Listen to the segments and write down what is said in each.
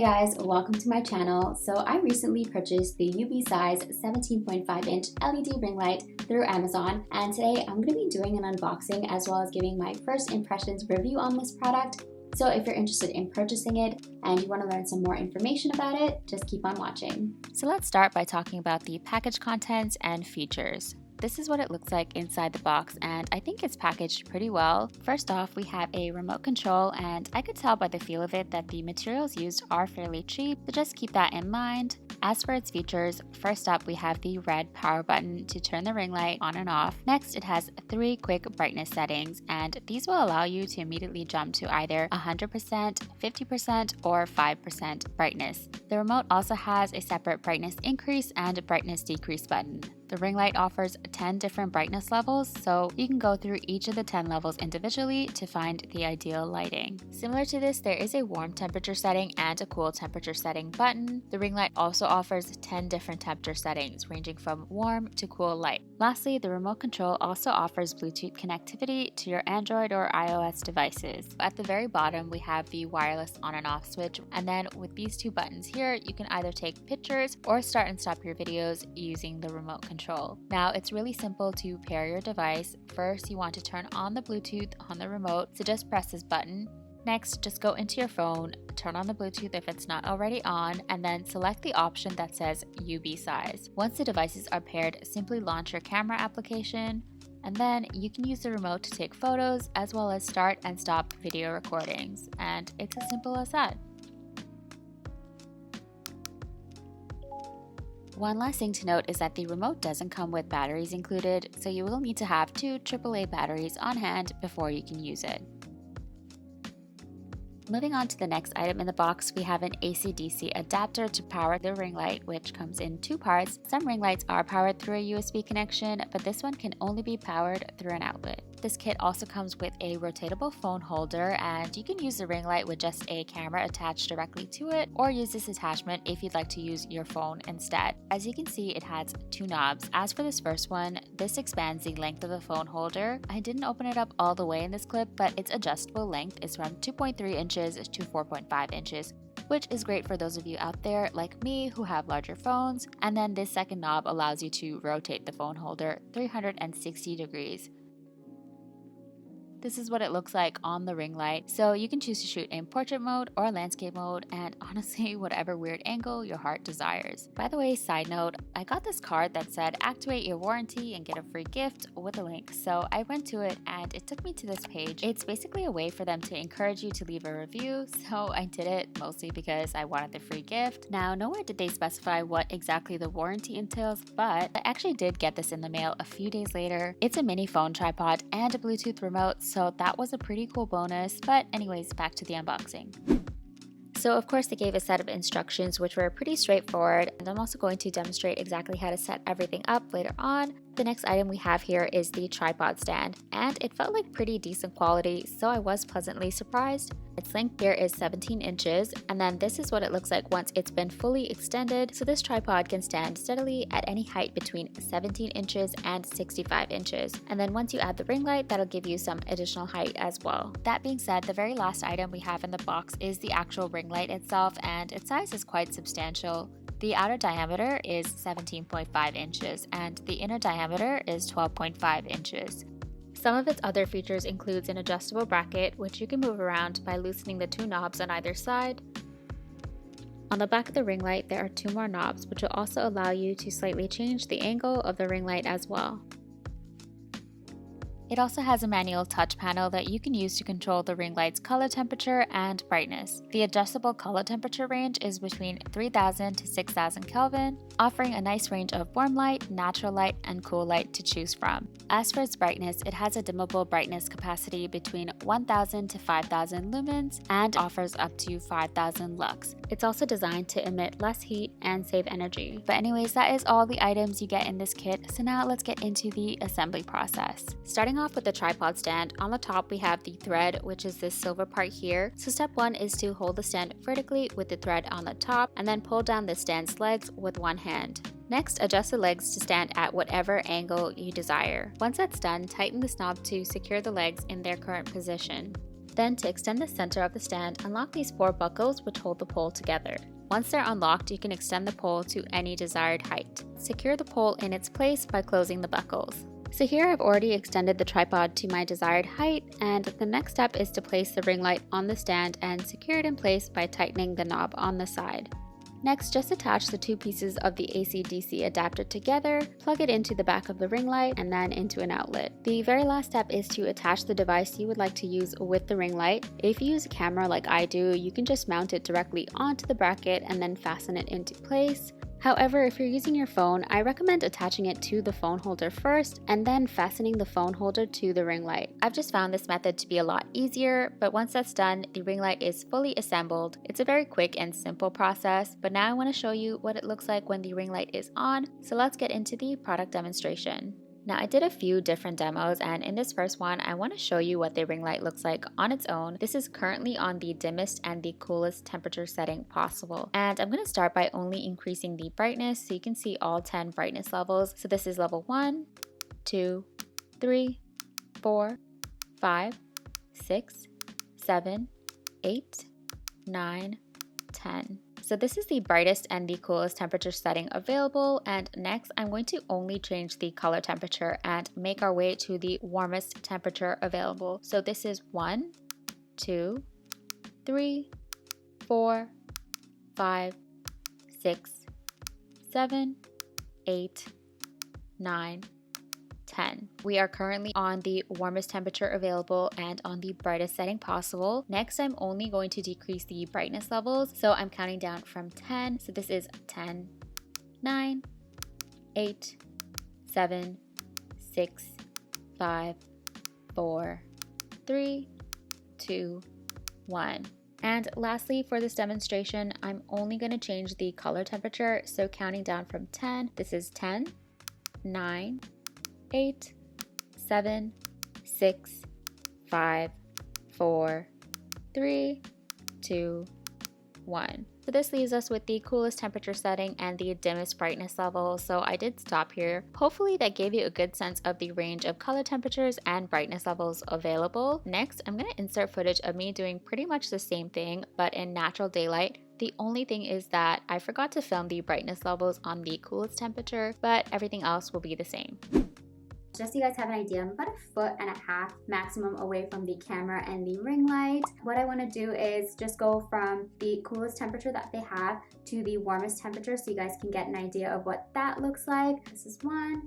guys, welcome to my channel. So I recently purchased the Ubeesize 17.5 inch LED ring light through Amazon, and today I'm going to be doing an unboxing as well as giving my first impressions review on this product. So if you're interested in purchasing it and you want to learn some more information about it, just keep on watching. So let's start by talking about the package contents and features. This is what it looks like inside the box, and I think it's packaged pretty well. First off, we have a remote control, and I could tell by the feel of it that the materials used are fairly cheap, so just keep that in mind. As for its features, first up we have the red power button to turn the ring light on and off. Next, it has 3 quick brightness settings, and these will allow you to immediately jump to either 100%, 50%, or 5% brightness. The remote also has a separate brightness increase and brightness decrease button. The ring light offers 10 different brightness levels, so you can go through each of the 10 levels individually to find the ideal lighting. Similar to this, there is a warm temperature setting and a cool temperature setting button. The ring light also offers 10 different temperature settings, ranging from warm to cool light. Lastly, the remote control also offers Bluetooth connectivity to your Android or iOS devices. At the very bottom, we have the wireless on and off switch, and then with these 2 buttons here, you can either take pictures or start and stop your videos using the remote control. Now, it's really simple to pair your device. First, you want to turn on the Bluetooth on the remote, so just press this button. Next, just go into your phone, turn on the Bluetooth if it's not already on, and then select the option that says Ubeesize. Once the devices are paired, simply launch your camera application, and then you can use the remote to take photos as well as start and stop video recordings. And it's as simple as that. One last thing to note is that the remote doesn't come with batteries included, so you will need to have 2 AAA batteries on hand before you can use it. Moving on to the next item in the box, we have an AC/DC adapter to power the ring light, which comes in 2 parts. Some ring lights are powered through a USB connection, but this one can only be powered through an outlet. This kit also comes with a rotatable phone holder, and you can use the ring light with just a camera attached directly to it, or use this attachment if you'd like to use your phone instead. As you can see, it has 2 knobs. As for this first one, this expands the length of the phone holder. I didn't open it up all the way in this clip, but its adjustable length is from 2.3 inches to 4.5 inches, which is great for those of you out there like me who have larger phones. And then this second knob allows you to rotate the phone holder 360 degrees. This is what it looks like on the ring light, so you can choose to shoot in portrait mode or landscape mode, and honestly, whatever weird angle your heart desires. By the way, side note, I got this card that said activate your warranty and get a free gift with a link, so I went to it and it took me to this page. It's basically a way for them to encourage you to leave a review, so I did it mostly because I wanted the free gift. Now, nowhere did they specify what exactly the warranty entails, but I actually did get this in the mail a few days later. It's a mini phone tripod and a Bluetooth remote, so that was a pretty cool bonus. But anyways, back to the unboxing. So of course they gave a set of instructions which were pretty straightforward, and I'm also going to demonstrate exactly how to set everything up later on. The next item we have here is the tripod stand, and it felt like pretty decent quality, so I was pleasantly surprised. Its length here is 17 inches, and then this is what it looks like once it's been fully extended. So this tripod can stand steadily at any height between 17 inches and 65 inches. And then once you add the ring light, that'll give you some additional height as well. That being said, the very last item we have in the box is the actual ring light itself, and its size is quite substantial. The outer diameter is 17.5 inches, and the inner diameter is 12.5 inches. Some of its other features includes an adjustable bracket, which you can move around by loosening the 2 knobs on either side. On the back of the ring light, there are 2 more knobs, which will also allow you to slightly change the angle of the ring light as well. It also has a manual touch panel that you can use to control the ring light's color temperature and brightness. The adjustable color temperature range is between 3000 to 6000 Kelvin, offering a nice range of warm light, natural light, and cool light to choose from. As for its brightness, it has a dimmable brightness capacity between 1000 to 5000 lumens and offers up to 5000 lux. It's also designed to emit less heat and save energy. But anyways, that is all the items you get in this kit, so now let's get into the assembly process. Starting off with the tripod stand, on the top we have the thread, which is this silver part here. So step 1 is to hold the stand vertically with the thread on the top, and then pull down the stand's legs with one hand. Next, adjust the legs to stand at whatever angle you desire. Once that's done, tighten this knob to secure the legs in their current position. Then to extend the center of the stand, unlock these 4 buckles which hold the pole together. Once they're unlocked, you can extend the pole to any desired height. Secure the pole in its place by closing the buckles. So here I've already extended the tripod to my desired height, and the next step is to place the ring light on the stand and secure it in place by tightening the knob on the side. Next, just attach the 2 pieces of the AC/DC adapter together, plug it into the back of the ring light, and then into an outlet. The very last step is to attach the device you would like to use with the ring light. If you use a camera like I do, you can just mount it directly onto the bracket and then fasten it into place. However, if you're using your phone, I recommend attaching it to the phone holder first and then fastening the phone holder to the ring light. I've just found this method to be a lot easier, but once that's done, the ring light is fully assembled. It's a very quick and simple process, but now I want to show you what it looks like when the ring light is on, so let's get into the product demonstration. Now I did a few different demos, and in this first one I want to show you what the ring light looks like on its own. This is currently on the dimmest and the coolest temperature setting possible, and I'm going to start by only increasing the brightness so you can see all 10 brightness levels. So this is level 1, 2, 3, 4, 5, 6, 7, 8, 9, 10. So this is the brightest and the coolest temperature setting available, and next I'm going to only change the color temperature and make our way to the warmest temperature available. So this is 1, 2, 3, 4, 5, 6, 7, 8, 9, 10. We are currently on the warmest temperature available and on the brightest setting possible. Next, I'm only going to decrease the brightness levels. So I'm counting down from 10. So this is 10, 9, 8, 7, 6, 5, 4, 3, 2, 1. And lastly, for this demonstration, I'm only going to change the color temperature. So counting down from 10, this is 10, 9, 8, 7, 6, 5, 4, 3, 2, 1. So this leaves us with the coolest temperature setting and the dimmest brightness level, so I did stop here. Hopefully that gave you a good sense of the range of color temperatures and brightness levels available. Next, I'm going to insert footage of me doing pretty much the same thing, but in natural daylight. The only thing is that I forgot to film the brightness levels on the coolest temperature, but everything else will be the same. Just so you guys have an idea, I'm about 1.5 feet maximum away from the camera and the ring light. What I want to do is just go from the coolest temperature that they have to the warmest temperature so you guys can get an idea of what that looks like. This is 1,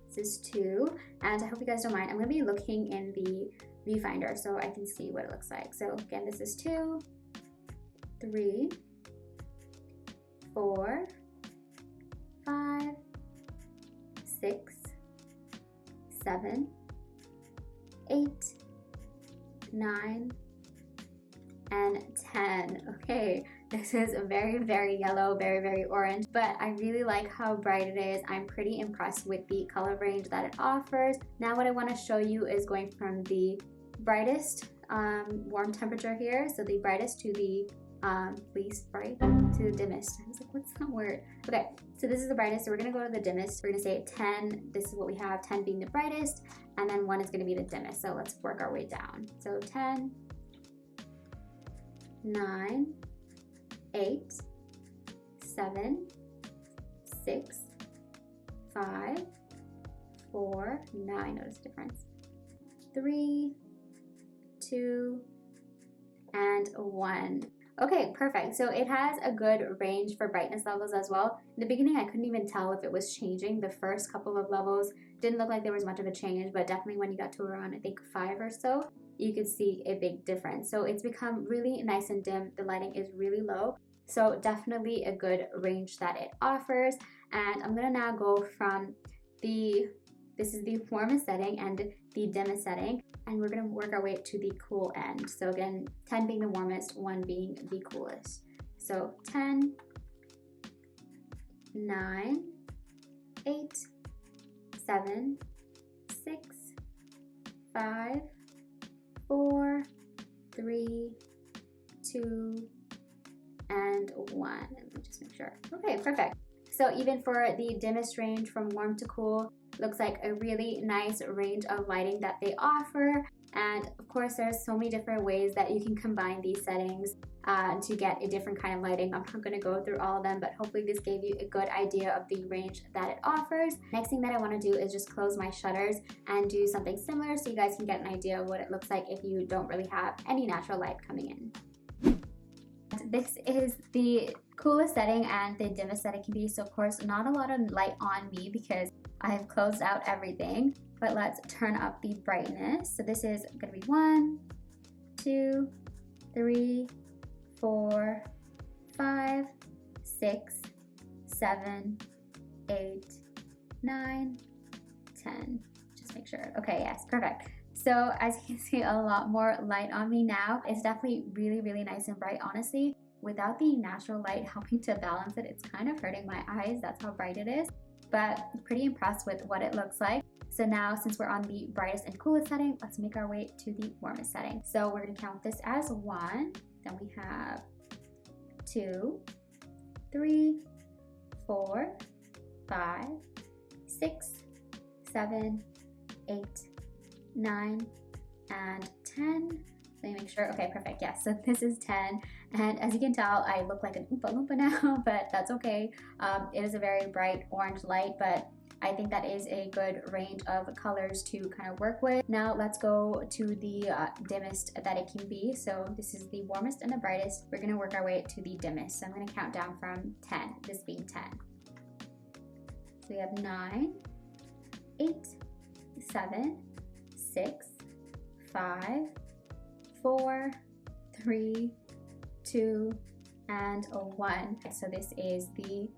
this is 2, and I hope you guys don't mind. I'm going to be looking in the viewfinder so I can see what it looks like. So again, this is 2, 3, 4, 5, 6, 7, 8, 9, and 10. Okay, this is very, very yellow, very, very orange, but I really like how bright it is. I'm pretty impressed with the color range that it offers. Now what I want to show you is going from the brightest warm temperature here, so the brightest to the least bright to the dimmest. I was like, what's that word? Okay, so this is the brightest, so we're gonna go to the dimmest. We're gonna say 10, this is what we have, 10 being the brightest, and then 1 is gonna be the dimmest. So let's work our way down. So 10, 9, 8, 7, 6, 5, 4, 9, notice the difference, 3, 2, and 1. Okay, perfect. So it has a good range for brightness levels as well. In the beginning, I couldn't even tell if it was changing. The first couple of levels didn't look like there was much of a change, but definitely when you got to around, I think 5 or so, you could see a big difference. So it's become really nice and dim. The lighting is really low. So definitely a good range that it offers. And I'm gonna now go from this is the warmest setting and the dimmest setting, and we're gonna work our way to the cool end. So again, 10 being the warmest, 1 being the coolest. So 10, 9, 8, 7, 6, 5, 4, 3, 2, and 1. Let me just make sure. Okay, perfect. So even for the dimmest range from warm to cool, looks like a really nice range of lighting that they offer. And of course, there's so many different ways that you can combine these settings to get a different kind of lighting. I'm not going to go through all of them, but hopefully this gave you a good idea of the range that it offers. Next thing that I want to do is just close my shutters and do something similar so you guys can get an idea of what it looks like if you don't really have any natural light coming in. This is the coolest setting and the dimmest that it can be. So of course, not a lot of light on me because I've closed out everything, but let's turn up the brightness. So this is going to be 1, 2, 3, 4, 5, 6, 7, 8, 9, 10. Just make sure. Okay, yes, perfect. So as you can see, a lot more light on me now. It's definitely really, really nice and bright. Honestly, without the natural light helping to balance it, it's kind of hurting my eyes. That's how bright it is, but pretty impressed with what it looks like. So now, since we're on the brightest and coolest setting, let's make our way to the warmest setting. So we're gonna count this as 1, then we have 2, 3, 4, 5, 6, 7, 8, 9, and 10. Let me make sure. Okay, perfect. Yes, so this is 10. And as you can tell, I look like an Oompa Loompa now, but that's okay. It is a very bright orange light, but I think that is a good range of colors to kind of work with. Now let's go to the dimmest that it can be. So this is the warmest and the brightest. We're gonna work our way to the dimmest. So I'm gonna count down from 10, this being 10. So we have 9, 8, 7, 6, 5, 4, 3, 2, and 1. So this is the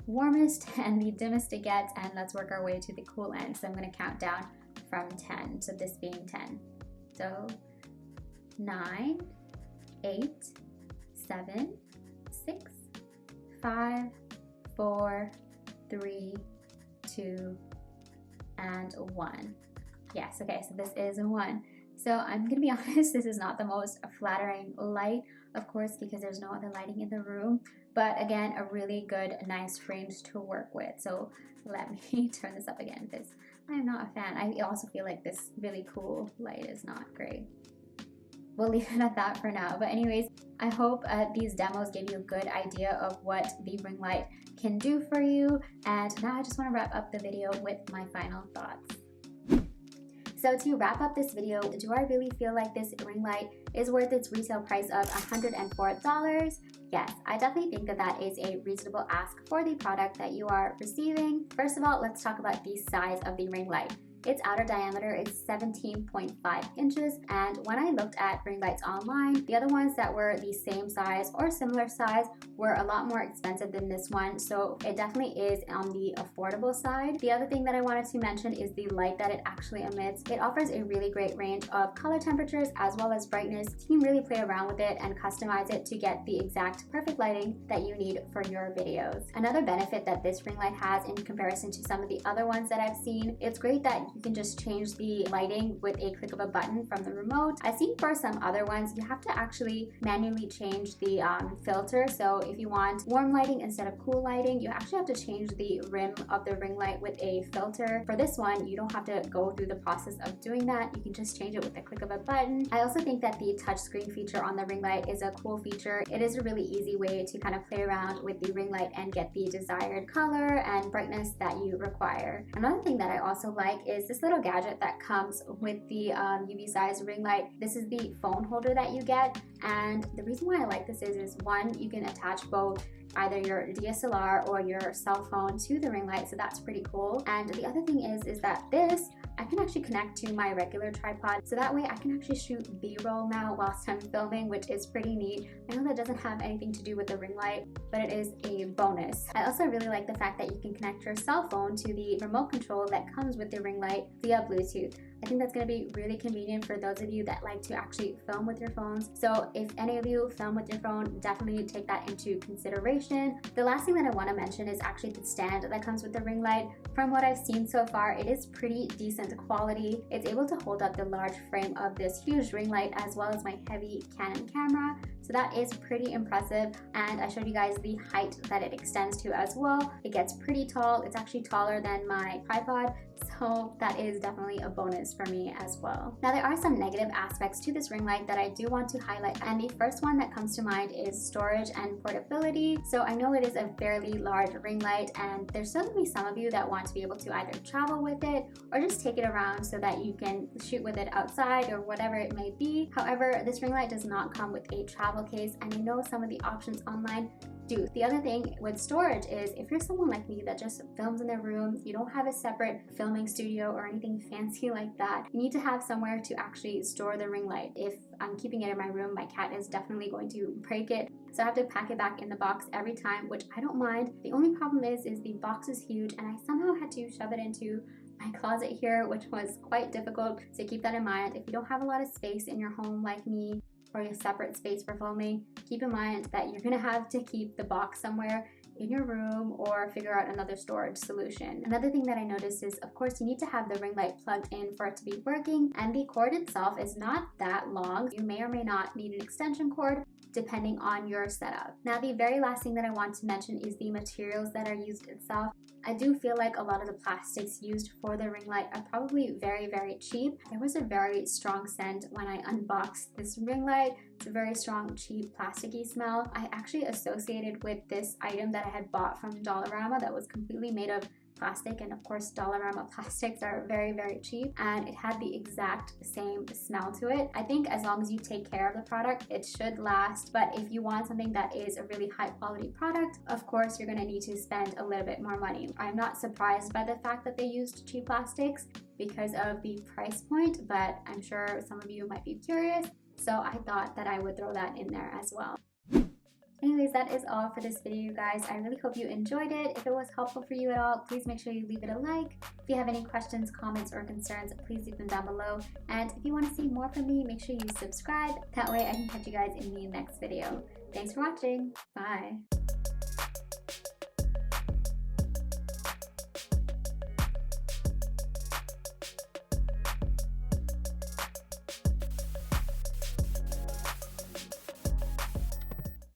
warmest and the dimmest it gets, and let's work our way to the cool end. So I'm going to count down from 10, so this being 10. So 9, 8, 7, 6, 5, 4, 3, 2, and 1. Yes, okay, so this is 1. So I'm gonna be honest, this is not the most flattering light, of course, because there's no other lighting in the room, but again, a really good, nice range to work with. So let me turn this up again because I'm not a fan. I also feel like this really cool light is not great. We'll leave it at that for now. But anyways, I hope these demos gave you a good idea of what the ring light can do for you. And now I just want to wrap up the video with my final thoughts. So to wrap up this video, do I really feel like this ring light is worth its retail price of $104? Yes, I definitely think that that is a reasonable ask for the product that you are receiving. First of all, let's talk about the size of the ring light. Its outer diameter is 17.5 inches, and when I looked at ring lights online, the other ones that were the same size or similar size were a lot more expensive than this one, so it definitely is on the affordable side. The other thing that I wanted to mention is the light that it actually emits. It offers a really great range of color temperatures as well as brightness. You can really play around with it and customize it to get the exact perfect lighting that you need for your videos. Another benefit that this ring light has in comparison to some of the other ones that I've seen, it's great that you can just change the lighting with a click of a button from the remote. I've seen for some other ones, you have to actually manually change the filter. So if you want warm lighting instead of cool lighting, you actually have to change the rim of the ring light with a filter. For this one, you don't have to go through the process of doing that. You can just change it with the click of a button. I also think that the touchscreen feature on the ring light is a cool feature. It is a really easy way to kind of play around with the ring light and get the desired color and brightness that you require. Another thing that I also like is this little gadget that comes with the Ubeesize ring light. This is the phone holder that you get, and the reason why I like this is one, you can attach both either your DSLR or your cell phone to the ring light, so that's pretty cool. And the other thing is that this I can actually connect to my regular tripod, so that way I can actually shoot B-roll now whilst I'm filming, which is pretty neat. I know that doesn't have anything to do with the ring light, but it is a bonus. I also really like the fact that you can connect your cell phone to the remote control that comes with the ring light via Bluetooth. I think that's going to be really convenient for those of you that like to actually film with your phones. So if any of you film with your phone, definitely take that into consideration. The last thing that I want to mention is actually the stand that comes with the ring light. From what I've seen so far, it is pretty decent quality. It's able to hold up the large frame of this huge ring light as well as my heavy Canon camera. So that is pretty impressive, and I showed you guys the height that it extends to as well. It gets pretty tall. It's actually taller than my tripod, So that is definitely a bonus for me as well. Now there are some negative aspects to this ring light that I do want to highlight, and the first one that comes to mind is storage and portability. So I know it is a fairly large ring light, and there's still gonna be some of you that want to be able to either travel with it or just take it around so that you can shoot with it outside or whatever it may be. However, this ring light does not come with a travel case, and I know some of the options online do. The other thing with storage is if you're someone like me that just films in their room, you don't have a separate filming studio or anything fancy like that, you need to have somewhere to actually store the ring light. If I'm keeping it in my room, my cat is definitely going to break it, so I have to pack it back in the box every time, which I don't mind. The only problem is the box is huge, and I somehow had to shove it into my closet here, which was quite difficult, so keep that in mind. If you don't have a lot of space in your home like me, or a separate space for filming, keep in mind that you're gonna have to keep the box somewhere in your room or figure out another storage solution. Another thing that I noticed is, of course, you need to have the ring light plugged in for it to be working, and the cord itself is not that long. You may or may not need an extension cord depending on your setup. Now, the very last thing that I want to mention is the materials that are used itself. I do feel like a lot of the plastics used for the ring light are probably very, very cheap. There was a very strong scent when I unboxed this ring light. It's a very strong, cheap, plasticky smell. I actually associated with this item that I had bought from Dollarama that was completely made of plastic, and of course Dollarama plastics are very, very cheap, and it had the exact same smell to it. I think as long as you take care of the product, it should last, but if you want something that is a really high quality product, of course you're gonna need to spend a little bit more money. I'm not surprised by the fact that they used cheap plastics because of the price point, but I'm sure some of you might be curious, so I thought that I would throw that in there as well. Anyways, that is all for this video, you guys. I really hope you enjoyed it. If it was helpful for you at all, please make sure you leave it a like. If you have any questions, comments, or concerns, please leave them down below. And if you want to see more from me, make sure you subscribe. That way I can catch you guys in the next video. Thanks for watching. Bye.